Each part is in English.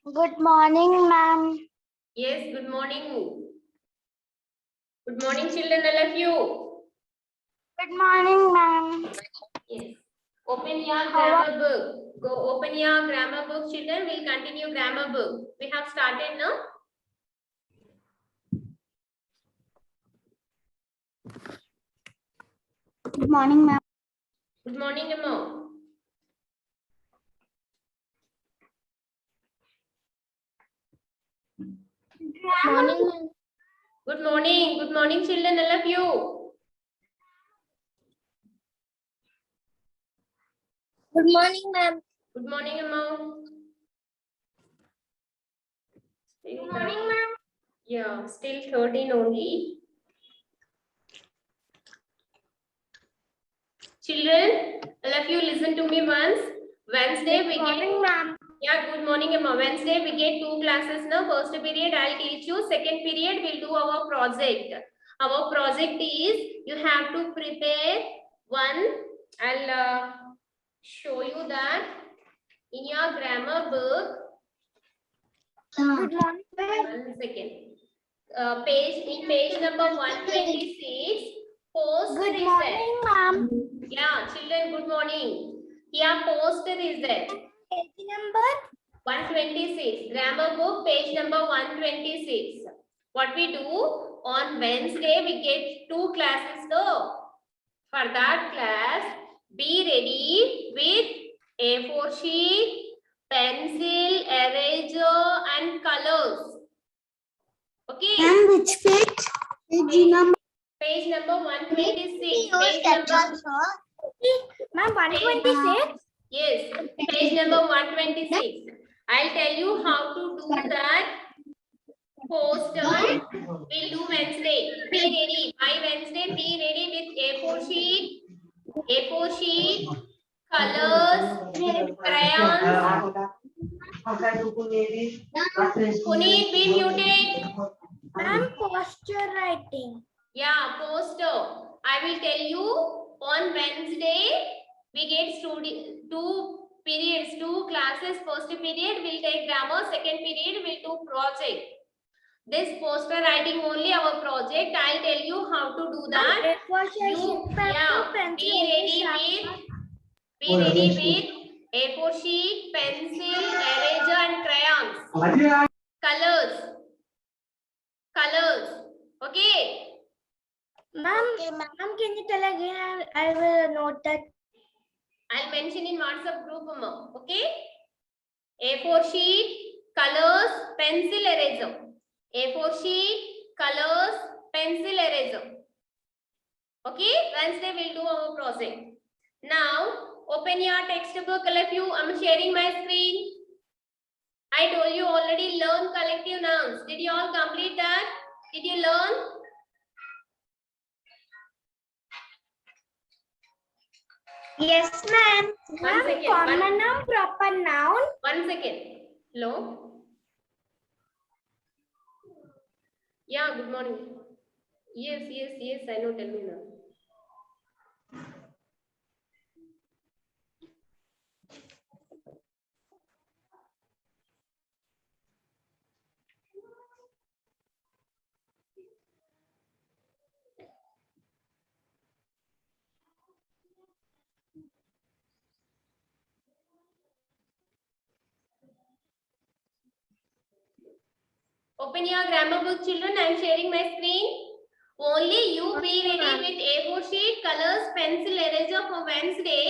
Good morning, ma'am. Yes, good morning. Good morning, children, all of you. Good morning, ma'am. Yes. Open your grammar book. Go open your grammar book, children. We'll continue grammar book. We have started now. Good morning, ma'am. Good morning, Emma. Good morning, ma'am. Good morning. Good morning, children, all of you. Good morning, ma'am. Good morning, Emma. Good morning, ma'am. Yeah, still 13 only. Children, all of you listen to me once. Wednesday we Good morning, ma'am. Yeah, good morning, Emma. Wednesday we get 2 classes now. First period I'll teach you. Second period we'll do our project. Our project is you have to prepare one. I'll show you that in your grammar book. Good morning, ma'am. 1 second. Page number 126. Poster Good is there. morning, ma'am. Yeah, children, good morning. Here poster is there. Page number 126. Grammar book, page number 126. What we do on Wednesday, we get 2 classes though. For that class, be ready with A4 sheet, pencil, eraser, and colors. Okay. Ma'am, which page? Page number. Page number 126. Page number. Ma'am, 126. Yes. Page number 126. I'll tell you how to do that poster. We'll do Wednesday. Be ready. By Wednesday, be ready with A4 sheet, colors, crayons. Puneet, be muted. Ma'am, posture writing. Yeah, poster. I will tell you on Wednesday, we get 2 periods, 2 classes. First period, we'll take grammar. Second period, we'll do project. This poster writing only our project. I'll tell you how to do that. Be ready with A4 sheet, pencil, eraser, and crayons. Colors. Okay. Ma'am, can you tell again? I will note that. I'll mention in WhatsApp group. Okay. A4 sheet, colors, pencil, eraser. A4 sheet, colors, pencil, eraser. Okay, Wednesday we'll do our project. Now, open your textbook, all of you. I'm sharing my screen. I told you already learn collective nouns. Did you all complete that? Did you learn? Yes, ma'am. One second. Common noun, proper noun. 1 second. Hello? Yeah, good morning. Yes, I know. Tell me now. Open your grammar book, children. I am sharing my screen. Only you be ready with A4 sheet, colors, pencil, eraser for Wednesday.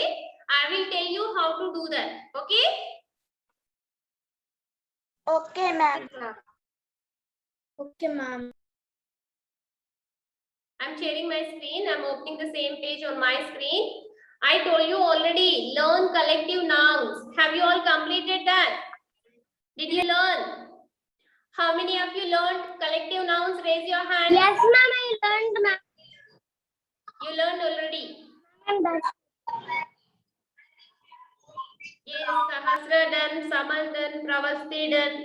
I will tell you how to do that. Okay? Okay, ma'am. Okay, ma'am. I'm sharing my screen. I'm opening the same page on my screen. I told you already, learn collective nouns. Have you all completed that? Did you learn? How many of you learned collective nouns? Raise your hand. Yes, ma'am, I learned, ma'am. You learned already. Yes, Sahasra done, Samal done, Pravasti done,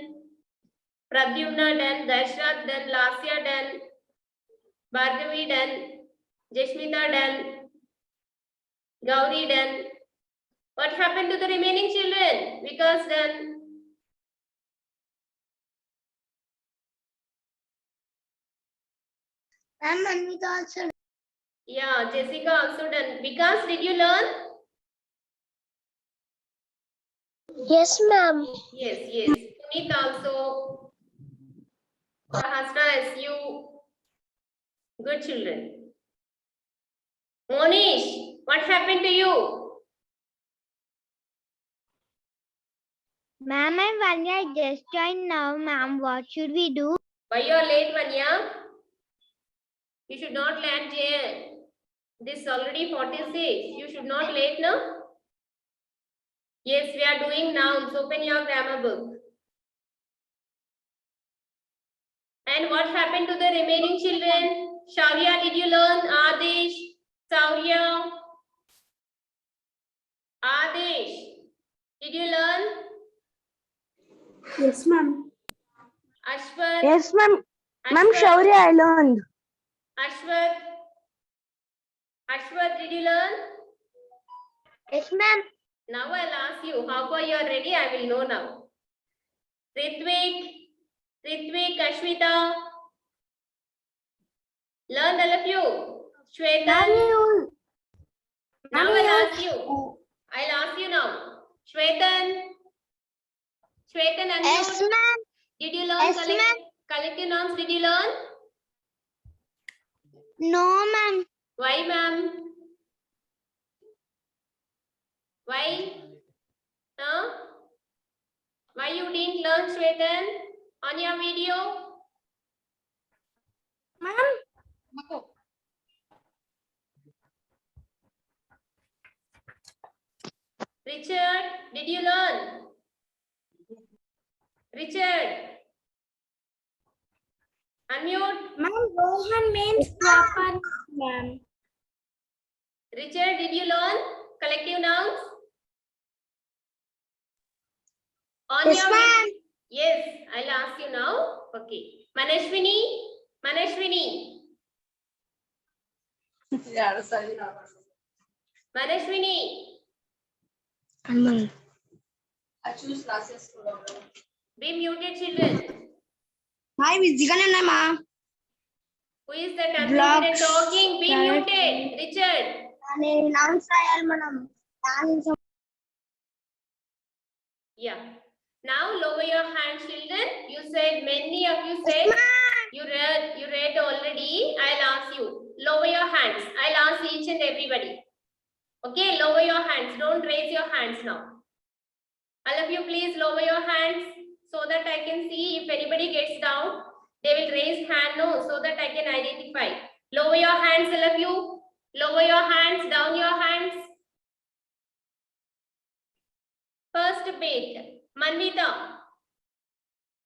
Pradyumna done, Dashrath done, Lasya done, Bhargavi done, Jashmita done, Gauri done. What happened to the remaining children? Vikas done. Ma'am, Manvita also. Yeah, Jessica also done. Vikas, did you learn? Yes, ma'am. Yes. Puneet also. Sahasra, as you. Good children. Monish, what happened to you? Ma'am and Vanya, I just joined now, ma'am. What should we do? Why you are late, Vanya? You should not land here. This is already 46. You should not late, no? Yes, we are doing nouns. Open your grammar book. And what happened to the remaining children? Shaurya, did you learn? Adish, Saurya, Adish, did you learn? Yes, ma'am. Ashwat, Yes, ma'am. Ma'am, Ashwat, Shaurya, I learned. Ashwat, Ashwat, did you learn? Yes, ma'am. Now I'll ask you, how far you are ready, I will know now. Ritvik, Ashwita, learn all of you. Shwetan, now I'll ask you now. Shwetan, Yes, unmute. ma'am. Did you learn Yes, ma'am. collective nouns? Did you learn? No, ma'am. Why, ma'am? Why? Huh? Why you didn't learn, Shwetan, on your video? Ma'am. Richard, did you learn? Richard, unmute. Ma'am, Rohan means proper, ma'am. Richard, did you learn collective nouns? On Yes, your ma'am. Yes, I'll ask you now. Okay. Manashwini. Manashwini. I choose classes. Be muted, children. Hi, Vizigan, ma'am. Who is that admin Blocks. talking? Be Correct. muted. Richard. Yeah. Now lower your hand, children. You said, many of you said, you read already. I'll ask you. Lower your hands. I'll ask each and everybody. Okay, lower your hands. Don't raise your hands now. All of you, please lower your hands so that I can see if anybody gets down. They will raise hand no, so that I can identify. Lower your hands, all of you. Lower your hands, down your hands. First bit, Manvita.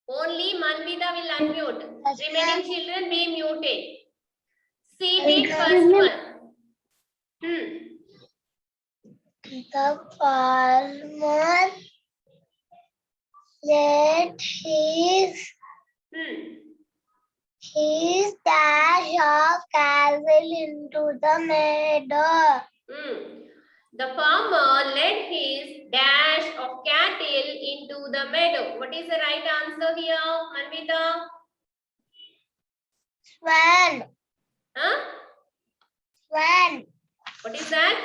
Only Manvita will unmute. Remaining children be muted. C bit, first one. The farmer let his dash of cattle into the meadow. The farmer led his dash of cattle into the meadow. What is the right answer here, Manvita? Swan. Huh? Swan. What is that?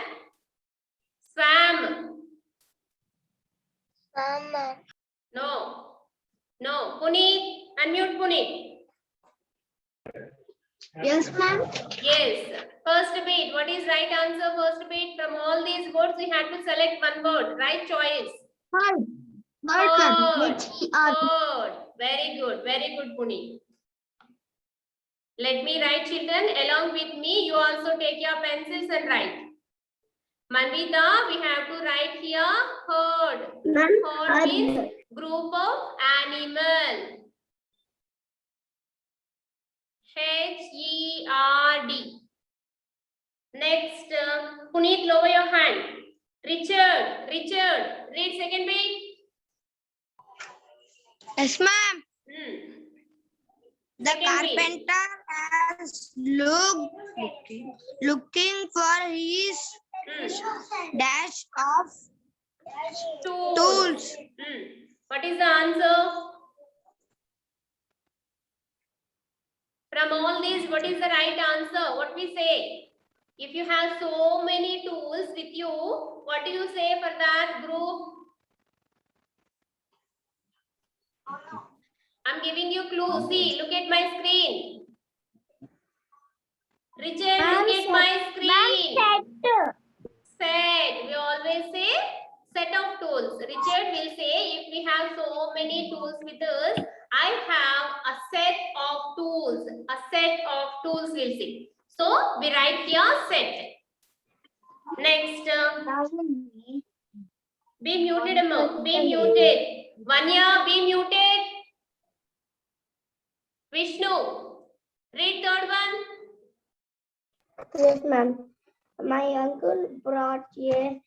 Swam. Mama. No. Puneet, unmute Puneet. Yes, ma'am. Yes. First bit. What is right answer? First bit. From all these words, we had to select one word. Right choice. Bird. Bird. Very good, Puneet. Let me write, children. Along with me, you also take your pencils and write. Manvita, we have to write here herd. Herd means group of animal. H-E-R-D. Next, Puneet, lower your hand. Richard, read second page. Yes, ma'am. The Second page. carpenter is looking for his dash of tools. What is the answer? From all this, what is the right answer? What we say? If you have so many tools with you, what do you say for that group? I'm giving you clues. See, look at my screen. Richard, look at my screen. Set. We always say set of tools. Richard will say if we have so many tools with us, I have a set of tools. A set of tools we'll say. So we write here set. Next, be muted, Amma. Be muted. Vanya, be muted. Vishnu, read third one. Yes, ma'am. My uncle brought a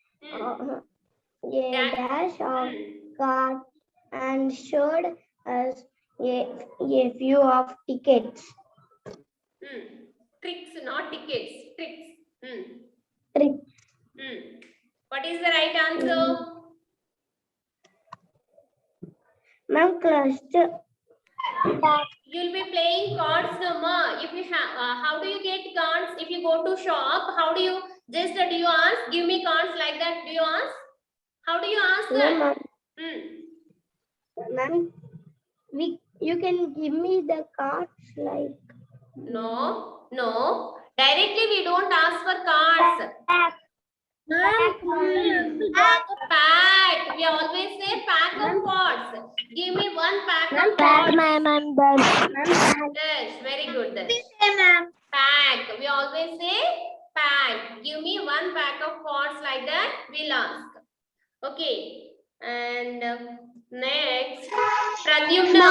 dash of cards and showed us a few of tickets. Tricks, not tickets. Tricks. Trick. What is the right answer? Ma'am, cluster. You'll be playing cards, no ma. If you have, how do you get cards? If you go to shop, how do you just do you ask? Give me cards like that. Do you ask? How do you ask No, that? ma'am. You can give me the cards like. No. Directly we don't ask for cards. Pack. We always say pack of cards. Give me one pack of cards. Yes, very good. Pack. We always say pack. Give me one pack of cards like that. We'll ask. Okay. And next, Pradyumna.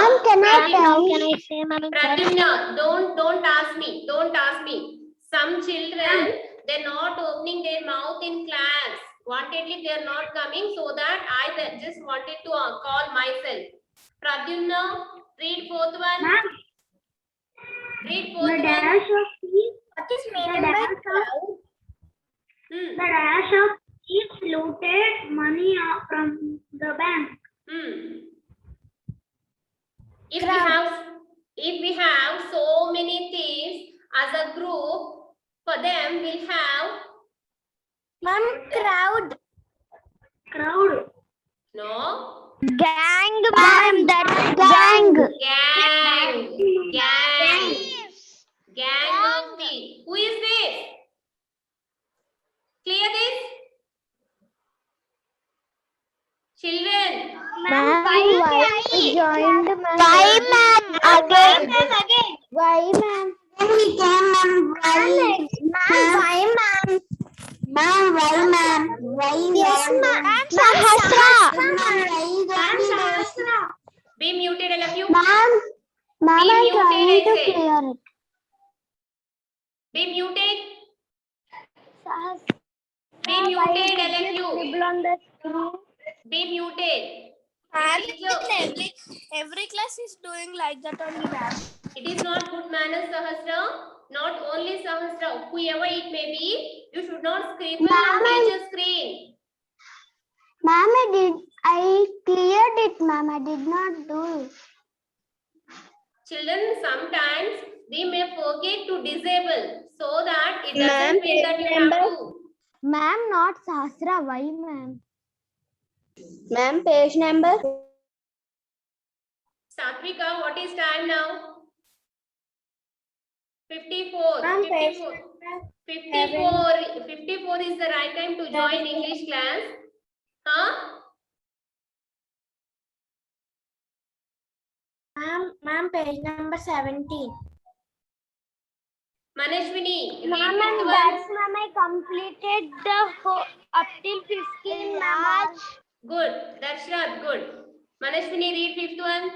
Pradyumna, don't ask me. Don't ask me. Some children, they're not opening their mouth in class. Wantedly, they're not coming, so that I just wanted to call myself. Pradyumna, read fourth one. Read fourth one. What is meant by crowd? The dash of thieves looted money from the bank. If we have so many thieves as a group, for them we'll have Crowd. no Gang, ma'am. That's gang. Gang of thieves. Who is this? Clear this? Children. Ma'am, why joined ma'am? Why, ma'am? Again. Why, ma'am? We came, ma'am. Why? Why, ma'am? Ma'am, why, ma'am? Why? Yes, ma'am. Sahasra. Be muted, all of you. Ma'am, Be I'm muted, trying I to say. clear it. Be muted. Be muted, all of you. On the screen. Be muted. Every class is doing like that only, ma'am. It is not good manners, Sahasra. Not only Sahasra, whoever it may be, you should not scribble on teacher's screen. Ma'am, I cleared it, ma'am. I did not do it. Children, sometimes they may forget to disable so that it doesn't mean that you have to. Ma'am, not Sahasra. Why, ma'am? Ma'am, page number. Satvika, what is time now? 54. Ma'am, page 54 is the right time to join English class. Huh? Ma'am, page number 17. Manashwini, read Ma'am, fifth that's one. ma'am. I completed the whole up till 15 March. Good. Darshat, good. Manashwini, read fifth one.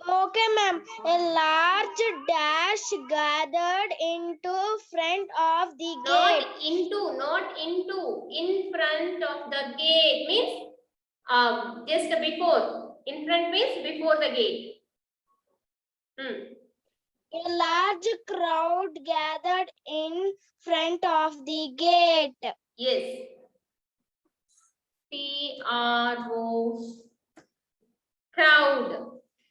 Okay, ma'am. A large dash gathered into front of the Not gate. into. In front of the gate means just before. In front means before the gate. A large crowd gathered in front of the gate. Yes. CRO. Crowd.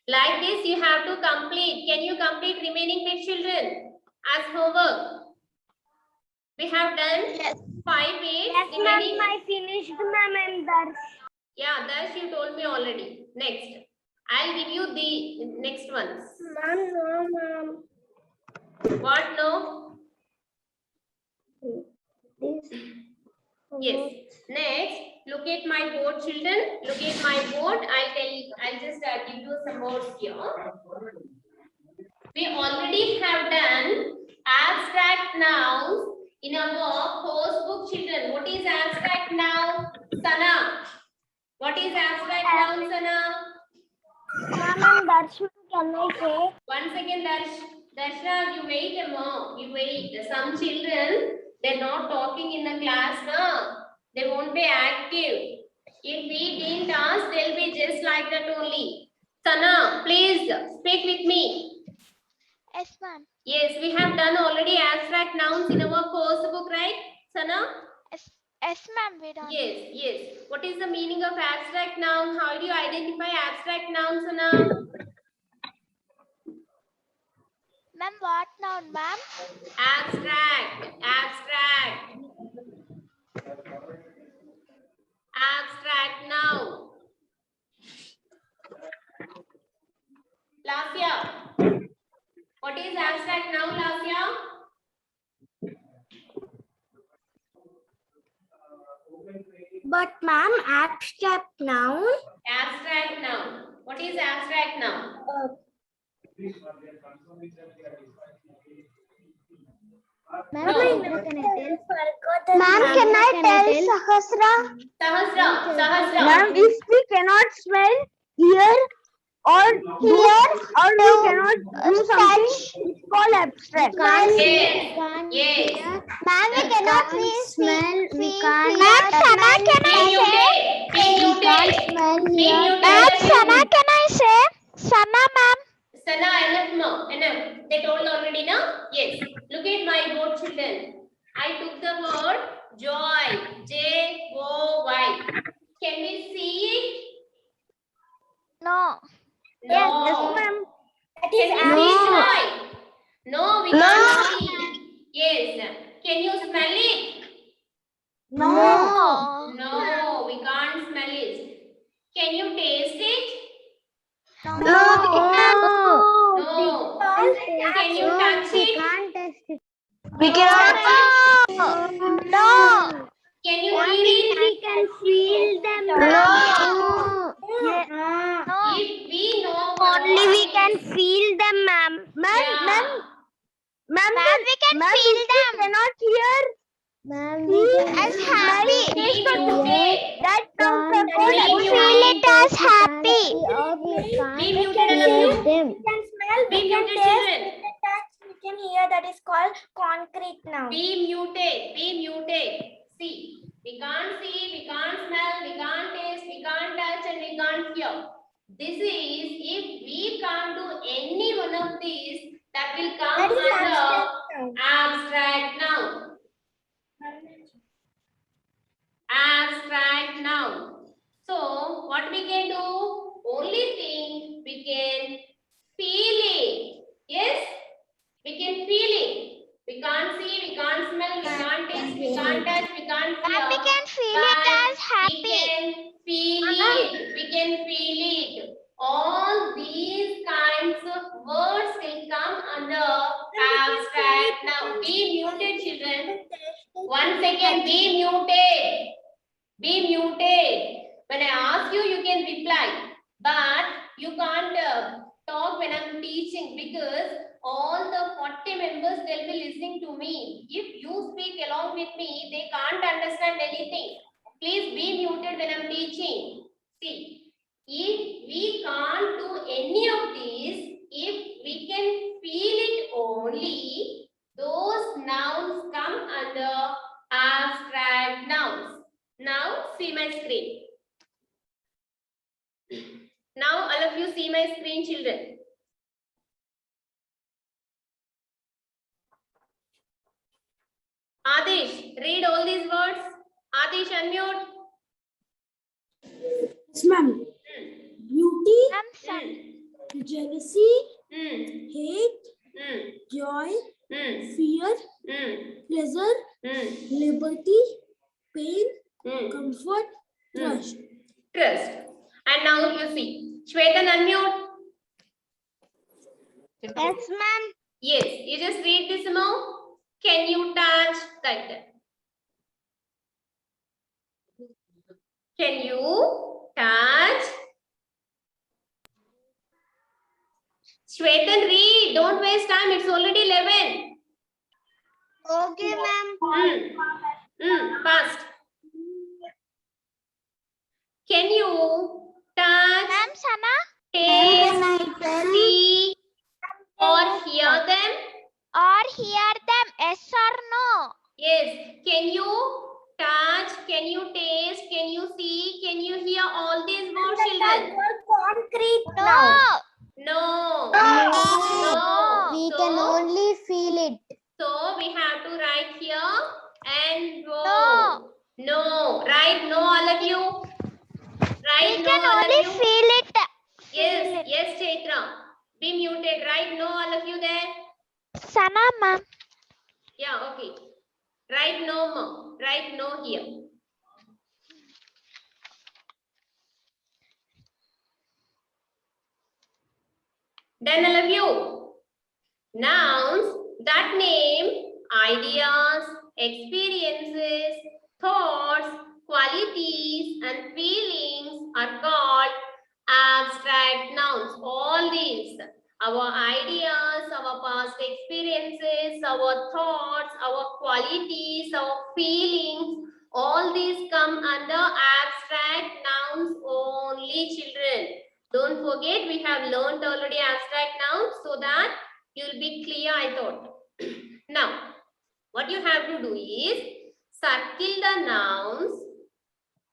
Like this, you have to complete. Can you complete remaining bit, children, as homework? We have done 5 bits. Remaining. I finished, ma'am, and that's. Yeah, that you told me already. Next, I'll give you the next ones. Ma'am, no, ma'am. What? No. This. Yes. Next, look at my board, children. Look at my board. I'll just give you some boards here. We already have done abstract nouns in our course book, children. What is abstract noun? Sana. What is abstract noun, Sana? Ma'am, and that's what can I say? 1 second, Darshna, you wait a moment. You wait. Some children, they're not talking in the class now. They won't be active. If we didn't ask, they'll be just like that only. Sana, please speak with me. Yes, ma'am. Yes, we have done already abstract nouns in our course book, right, Sana? Yes, ma'am, we done. Yes, yes. What is the meaning of abstract noun? How do you identify abstract nouns, Sana? Ma'am, what noun, ma'am? Abstract, abstract. Abstract noun. Lasya. What is abstract noun, Lasya? But ma'am, abstract noun. Abstract noun. What is abstract noun? Ma'am, Ma'am, can I tell Sahasra? Sahasra. Ma'am, if we cannot smell, hear, or do, or we cannot do something, it's called abstract. Yes. Yes. Ma'am, we cannot smell, we can't. Ma'am, Sana, can Be I say? muted. Be muted. smell, Be muted. Ma'am, Sana, can I say? Sana, ma'am. Sana, enough, no, enough. They told already, no? Yes. Look at my board, children. I took the word joy. J-O-Y. Can we see it? No. No. Yes, ma'am. Can we see joy? No, we can't see. Yes. Can you smell it? No. No, we can't smell it. Can you taste it? No. No. Can you touch it? We cannot. No. Can you hear it? can feel them. No. If we know Only we what can is- feel them, ma'am. Yeah. Ma'am, we can feel them. Cannot hear. Ma'am, we As happy. Be muted. That comes Be Feel muted. it as happy. Be muted, all of you. can smell, Be muted, children. we can hear. That is called concrete now. Be muted. Be muted. See, we can't see, we can't smell, we can't taste, we can't touch, and we can't hear. This is if we can't do any one of these, that will come under abstract noun. Abstract noun. So what we can do? Only thing we can feel it. Yes, we can feel it. We can't see, we can't smell, we can't taste, we can't touch, we can't hear. Ma'am, we can feel But it as we happy. can feel it. We can feel it. All these kinds of words will come under abstract noun. Be muted, children. 1 second. Be muted. Be muted. When I ask you, you can reply. But you can't talk when I'm teaching because all the 40 members, they'll be listening to me. If you speak along with me, they can't understand anything. Please be muted when I'm teaching. See, if we can't do any of these, if we can feel it only, those nouns come under abstract nouns. Now see my screen. Now all of you see my screen, children. Adish, read all these words. Adish, unmute. Yes, ma'am. Beauty, Ma'am, Hmm. jealousy, Hmm. hate, Hmm. joy, Hmm. fear, Hmm. pleasure, Hmm. liberty, pain, Hmm. comfort, trust. Trust. And now you see. Shwetan, unmute. Yes, ma'am. Yes, you just read this amount. Can you touch like that? Can you touch? Shwetan, read. Don't waste time. It's already 11. Okay, ma'am. Fast. Can you touch, Ma'am, Sana? taste, see, or hear them? Or hear them, yes or no? Yes. Can you touch? Can you taste? Can you see? Can you hear all these words, children? Concrete No. No. No. We So- can only feel it. So we have to write here and go. No. No. Write no, all of you. Write We no, can all only of you. feel it. Yes, yes, Chaitra. Be muted. Write no, all of you there. Sana, ma'am. Yeah, okay. Write no more. Write no here. Done, all of you. Nouns that name ideas, experiences, thoughts, qualities, and feelings are called abstract nouns. All these, our ideas, our past experiences, our thoughts, our qualities, our feelings, all these come under abstract nouns only, children. Don't forget, we have learned already abstract nouns so that you'll be clear, I thought. Now, what you have to do is circle the nouns.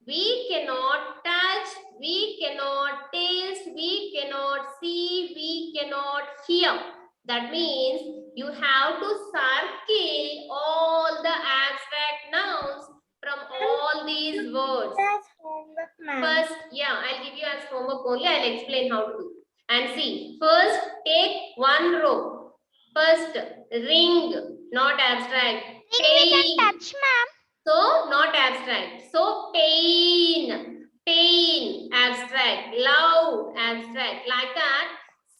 We cannot touch, we cannot taste, we cannot see, we cannot hear. That means you have to circle all the abstract nouns from all these words. That's homework, ma'am. First, yeah, I'll give you as homework only. I'll explain how to do. And see, first take one row. First, ring, not abstract. Ring we Pain. can touch, ma'am. So, not abstract. So, pain, pain, abstract. Loud, abstract. Like that.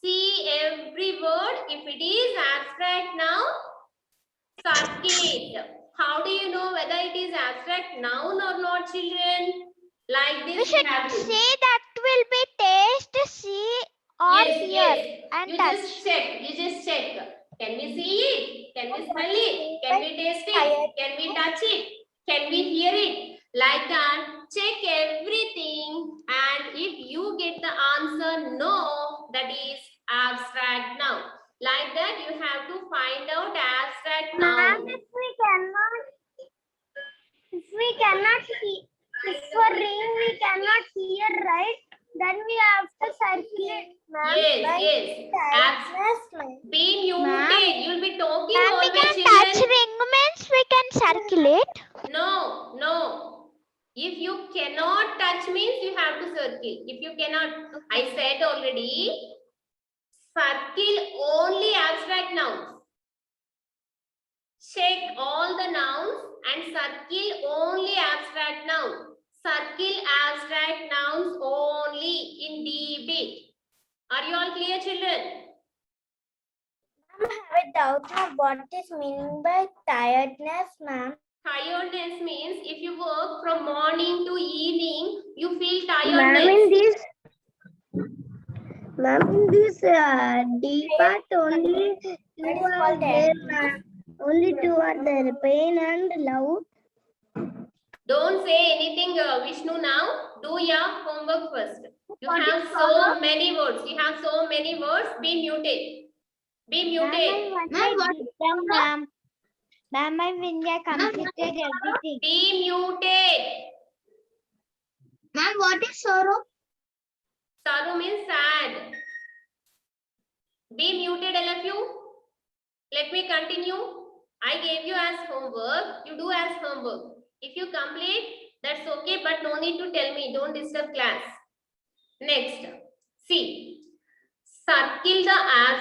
See every word. If it is abstract now, circle it. How do you know whether it is abstract noun or not, children? Like this, We should have to. say that will be taste, see, or Yes, hear yes. and You touch. just check. You just check. Can we see it? Can we smell it? Can we taste it? Can we touch it? Can we hear it? Like that. Check everything. And if you get the answer no, that is abstract noun. Like that, you have to find out abstract Ma'am, noun. if we cannot see, if for ring we cannot hear, right? Then we have to circulate, ma'am. Yes, By yes. tiredness, ma'am. Be Ma'am. muted. You'll be talking Ma'am, we always, can touch children. ring means we can circulate. No, no. If you cannot touch means you have to circle. If you cannot, I said already, circle only abstract nouns. Check all the nouns and circle only abstract nouns. Circle abstract nouns only in debate. Are you all clear, children? I have a doubt now. What is meaning by tiredness, ma'am? Tiredness means if you work from morning to evening, you feel Ma'am, tiredness. in this D part only two are there, ma'am. Only two are there, pain and love. Don't say anything, Vishnu, now. Do your homework first. You have so many words. You have so many words. Be muted. Be muted. Ma'am, I Vinaya completed everything. Be muted. Ma'am, what is sorrow? Sorrow means sad. Be muted, all of you. Let me continue. I gave you as homework. You do as homework. If you complete, that's okay, but no need to tell me. Don't disturb class. Next, see. Circle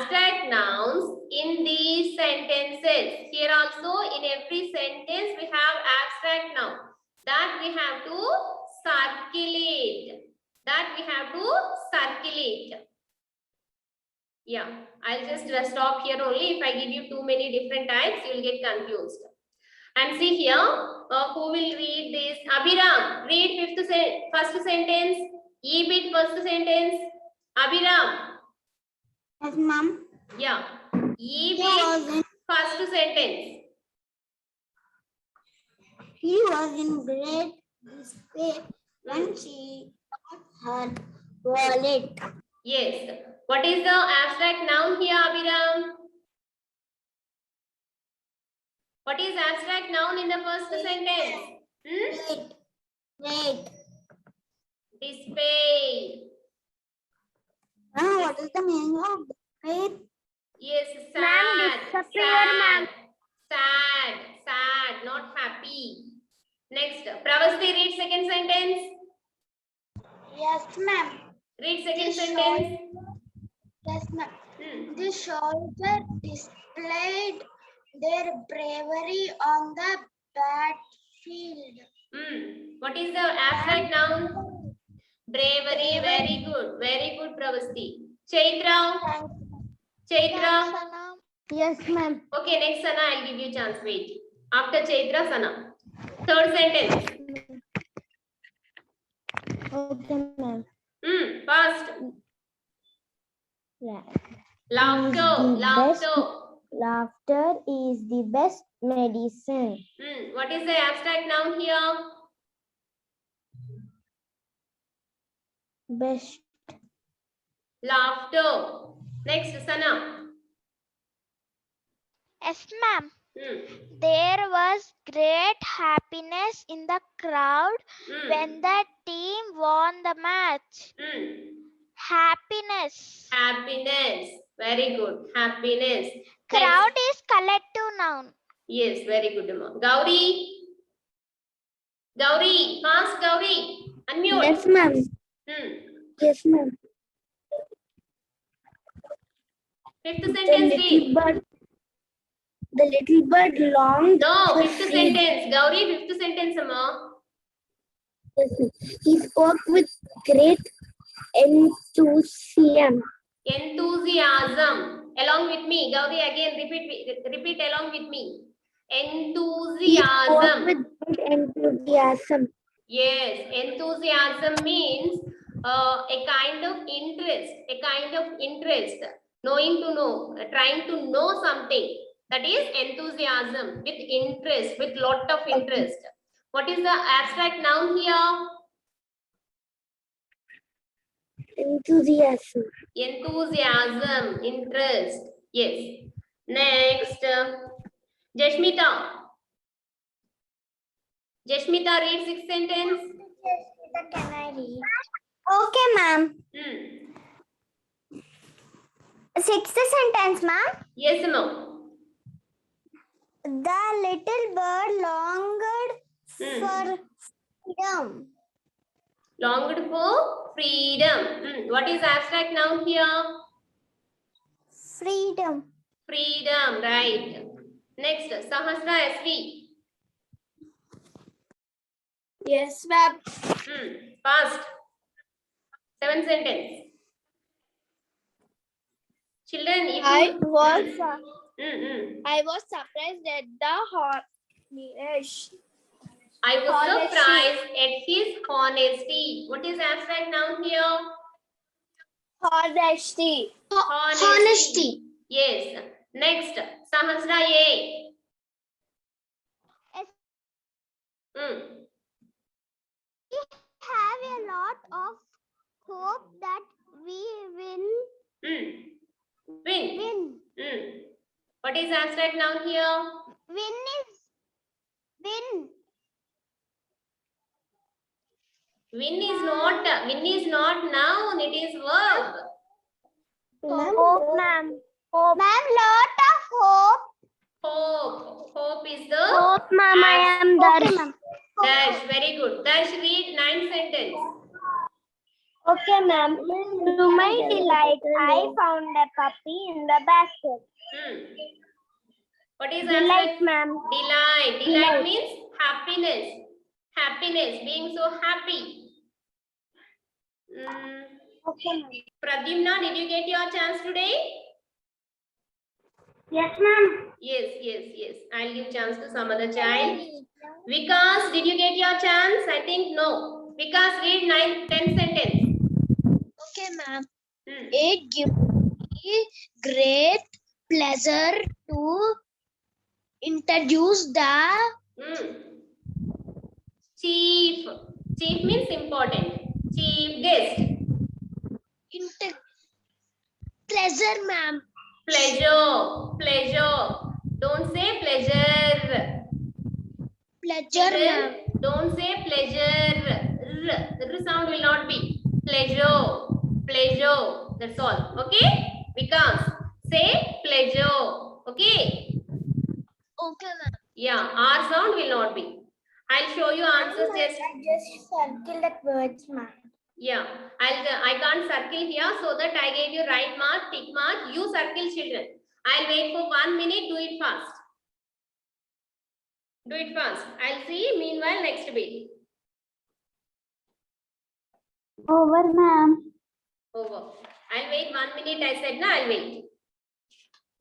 abstract nouns in these sentences. Here also in every sentence we have abstract noun that we have to circulate. Yeah, I'll just stop here only. If I give you too many different types, you will get confused. And see here, who will read this? Abhiram, read first sentence. E-bit first sentence. Abhiram. Yes, ma'am. Yeah. E-bit first sentence. He was in great despair when she got her wallet. Yes. What is the abstract noun here, Abhiram? What is abstract noun in the first sentence? Wait. Despair. What is the meaning of despair? Yes, Ma'am, sad. disappear, ma'am. Sad, not happy. Next, Pravasti, read second sentence. Yes, ma'am. Read second This sentence. Yes, ma'am. The soldiers displayed their bravery on the battlefield. What is the abstract noun? Bravery. Very good, Pravasti. Chaitra. Yes, ma'am. Okay, next Sana, I'll give you chance. Wait. After Chaitra, Sana. Third sentence. Okay, ma'am. Fast. Laughter. Laughter is the best medicine. What is the abstract noun here? Best. Laughter. Next, Sana. Yes, ma'am. There was great happiness in the crowd when the team won the match. Happiness. Very good. Happiness. Crowd Next. is collective noun. Yes, very good, Amma. Gauri, fast, Gauri. Unmute. Yes, ma'am. Yes, ma'am. Fifth sentence, read. The little bird longed. No, for fifth freedom. sentence. Gauri, fifth sentence, Amma. He spoke with great enthusiasm. Enthusiasm. Along with me. Gauri, again, repeat along with me. He spoke Enthusiasm. with great enthusiasm. Yes, enthusiasm means a kind of interest, knowing to know, trying to know something. That is enthusiasm, with interest, with lot of interest. What is the abstract noun here? Enthusiasm. Enthusiasm, interest. Yes. Next, Jashmita. Jashmita, read sixth sentence. Can I read? Okay, ma'am. Sixth sentence, ma'am. Yes, ma'am. The little bird longed for freedom. Longed for freedom. What is abstract noun here? Freedom. Freedom, right. Next, Sahasra SV. Yes, ma'am. Fast. Seventh sentence. Children, if I was surprised at the honesty. I was surprised at his honesty. What is abstract noun here? Honesty. Yes. Next, Sahasra A. We have a lot of hope that we will Win. What is abstract noun here? Win. Win is not noun, it is verb. Hope, ma'am. Hope. Ma'am, lot of hope. Hope is the Hope, ma'am. I am dash. Very good. Dash, read ninth sentence. Okay, ma'am. To my delight, I found a puppy in the basket. What is Delight, answer? ma'am. Delight. Delight Delight. means happiness. Happiness, being so happy. Okay, ma'am. Pradyumna, did you get your chance today? Yes, ma'am. Yes. I'll give chance to some other child. Vikas, did you get your chance? I think no. Vikas, read 9-10 sentence. Okay, ma'am. Hmm. It gives me great pleasure to introduce the Chief. Chief means important. Chief guest. pleasure, ma'am. Pleasure. Don't say pleasure. Pleasure, Children, don't say pleasure. R sound will not be. Pleasure. That's all. Okay? Vikas, say pleasure. Okay? Okay, ma'am. Yeah, R sound will not be. I'll show you answers just. Just circle that words, ma'am. Yeah, I can't circle here so that I gave you right mark, tick mark. You circle, children. I'll wait for 1 minute. Do it fast. Do it fast. I'll see. Meanwhile, next bit. Over, ma'am. Over. I'll wait 1 minute. I said, no, I'll wait.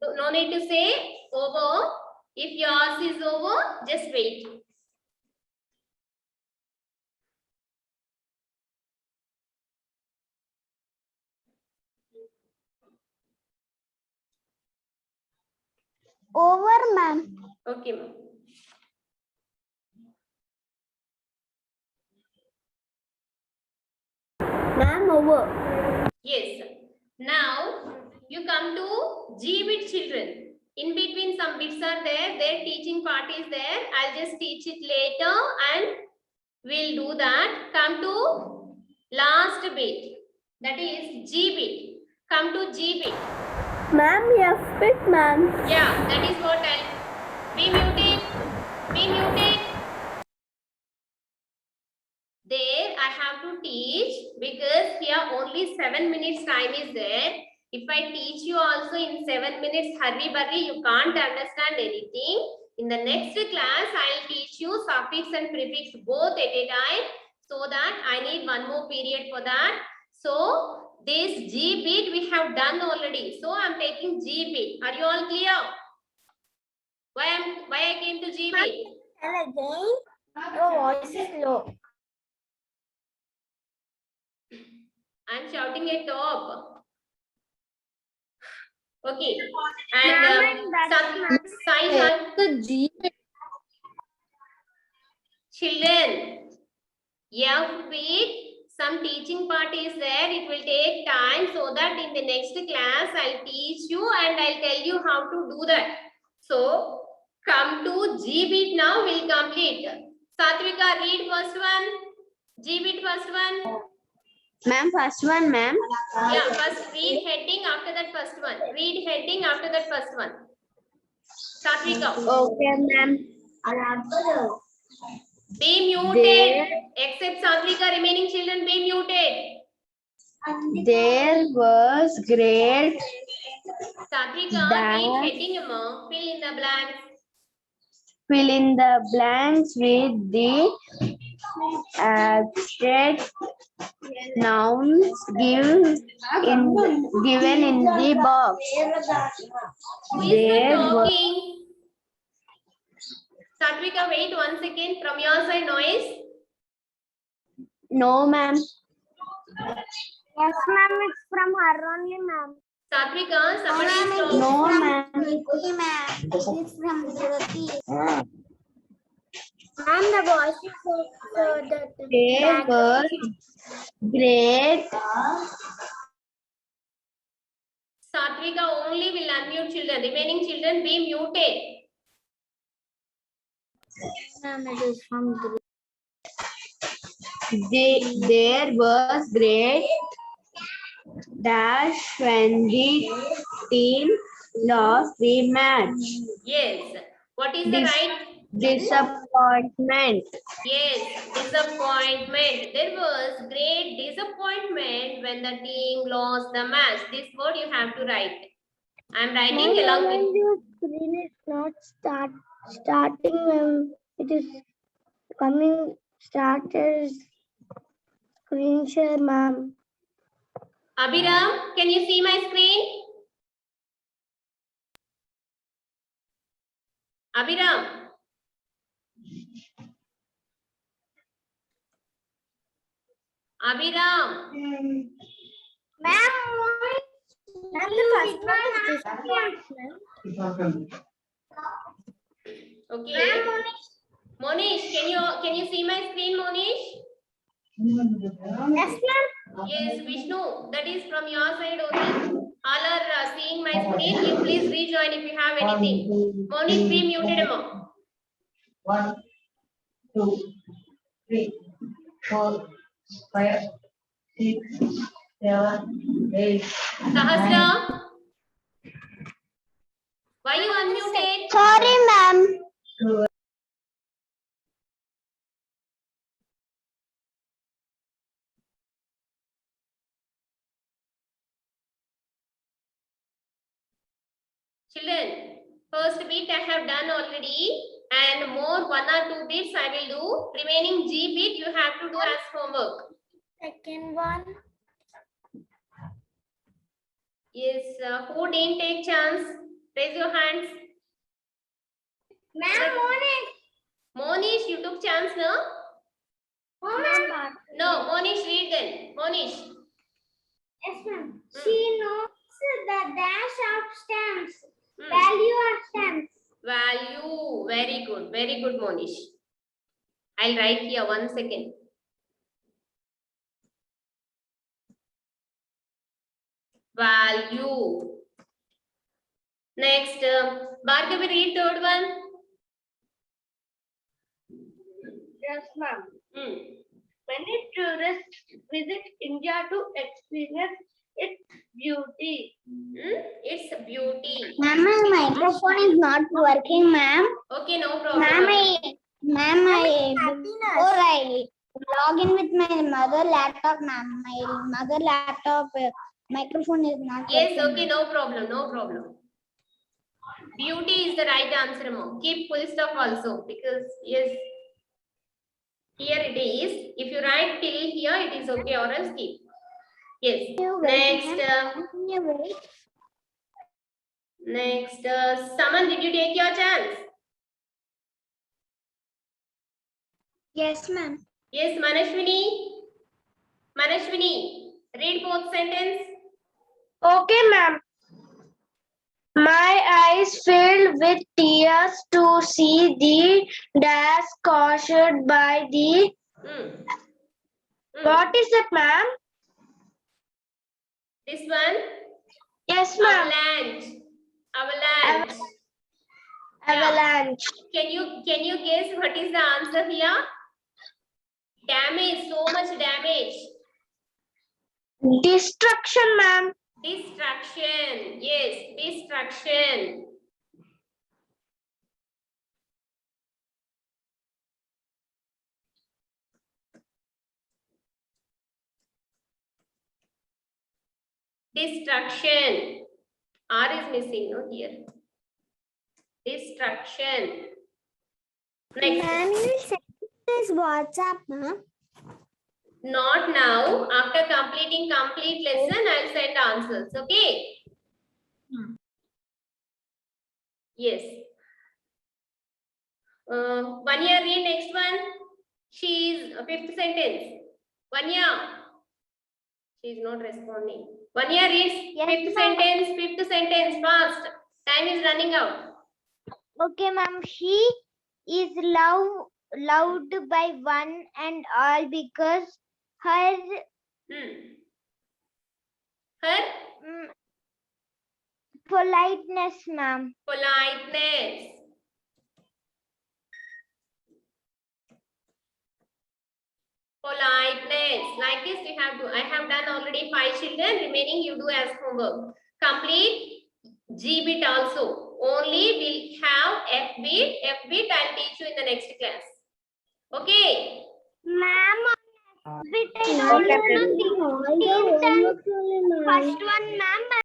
So, no need to say over. If yours is over, just wait. Over, ma'am. Okay, ma'am. Ma'am, over. Yes. Now, you come to G bit, children. In between, some bits are there. Their teaching part is there. I'll just teach it later and we'll do that. Come to last bit. That is G bit. Come to G bit. Ma'am, F bit, ma'am. Yeah, that is what I'll be muted. Be muted. There I have to teach because here only 7 minutes time is there. If I teach you also in 7 minutes hurry burry, you can't understand anything. In the next class, I'll teach you suffix and prefix both at a time. So that I need one more period for that. So this G bit we have done already. So I'm taking G bit. Are you all clear? Why I came to G bit? Tell again. Your voice is low. I'm shouting at top. Okay. And The G bit. children, F bit, some teaching part is there. It will take time so that in the next class I'll teach you and I'll tell you how to do that. So come to G bit now. We'll complete. Satvika, read first one. G bit first one. Ma'am, first one, ma'am. Yeah, first read heading, after that first one. Read heading, after that first one. Satvika. Okay, ma'am. Be muted. Except Satvika, remaining children be muted. There was great. Satvika, read heading, fill in the blanks. Fill in the blanks with the abstract nouns given in the box. Who is There talking? Satvika, wait 1 second. From your side, noise. No, ma'am. Yes, ma'am. It's from her only, ma'am. Satvika, somebody is talking. No, ma'am. It's from Jyoti. Ma'am, the voice is so that there was great. Satvika only will unmute children. Remaining children be muted. Ma'am, it is from there was great dash when the team lost the match. Yes. What is the right? Disappointment. Yes, disappointment. There was great disappointment when the team lost the match. This word you have to write. I am writing along with. Your screen is not starting when it is coming started screen share, ma'am. Abhiram, can you see my screen? Abhiram. Abhiram. Ma'am, the first one is disappointment. Okay. Monish, can you see my screen, Monish? Yes, ma'am. Yes, Vishnu, that is from your side only. All are seeing my screen. You please rejoin if you have anything. Monish, be muted, Amma. 1, 2, 3, 4, 5, 6, 7, 8. Sahasra, why you unmuted? Sorry, ma'am. Children, first bit I have done already, and more 1 or 2 bits I will do. Remaining G bit you have to do as homework. Second one. Yes, who didn't take chance? Raise your hands. Ma'am, Monish. Monish, you took chance, no? Ma'am. No, Monish, read then. Monish. Yes, ma'am. She knows the dash of stamps. Hmm. Value of stamps. Value. Very good, Monish. I'll write here 1 second. Value. Next, Bhargavi, read third one. Yes, ma'am. Hmm. Many tourists visit India to experience its beauty. It's beauty. Ma'am, my microphone is not working, ma'am. Okay, no problem. Ma'am, before I log in with my mother laptop, ma'am. My mother laptop microphone is not Yes, working. okay, no problem. Beauty is the right answer, Mo. Keep full stop also, because yes, here it is. If you write till here, it is okay, or else keep. Yes. Next, Saman, did you take your chance? Yes, ma'am. Yes, Manashwini, read both sentence. Okay, ma'am. My eyes filled with tears to see the dash caused by the. What is it, ma'am? This one? Yes, ma'am. Avalanche. Avalanche. Can you guess what is the answer here? Damage, so much damage. Destruction, ma'am. Destruction. Yes, destruction. Destruction. R is missing, no, here. Destruction. Next. Ma'am, you send this WhatsApp, ma'am. Not now. After completing complete lesson, I'll send answers. Okay? Yes. Vanya, read next one. She's fifth sentence. Vanya. She's not responding. Vanya reads fifth sentence. Fast. Time is running out. Okay, ma'am. She is loved by one and all because her Her politeness, ma'am. politeness. Politeness. Like this, we have to. I have done already 5 children. Remaining you do as homework. Complete G bit also. Only we'll have F beat. F beat I'll teach you in the next class. Okay. Ma'am, Okay, first one, ma'am.